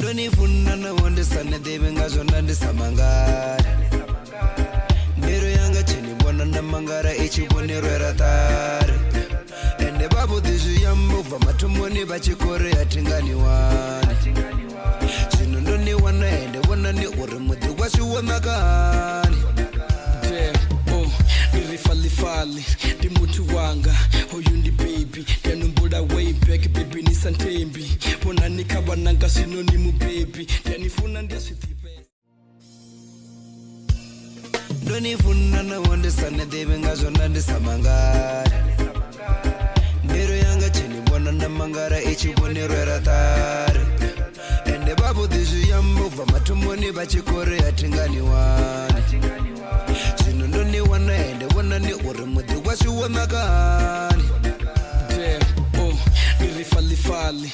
Ndoni funa na wonde sane debe ngazo nande samangara Mero yanga chini wana na mangara ichi bone rweratare Ende babu diju yambu va matumoni bachi kore atingani wane Chino ndoni wana ende wana ni urimudu wasi wanagani Nirifalifali, di mutu wanga Oyundi baby, yanumbuda way back baby ni santembi Pona nikabananga sinonimu baby Yanifuna ndia sitipe Ndoni funa na wonde sane debe ngazo nande samangara Mero yanga chini wana na mangara ichi bone rweratare Ende babu diju yambu va matumoni bachi kore atingani wane Chino ndoni wana ende wana ni urimudu wasi wanagani Nirifalifali,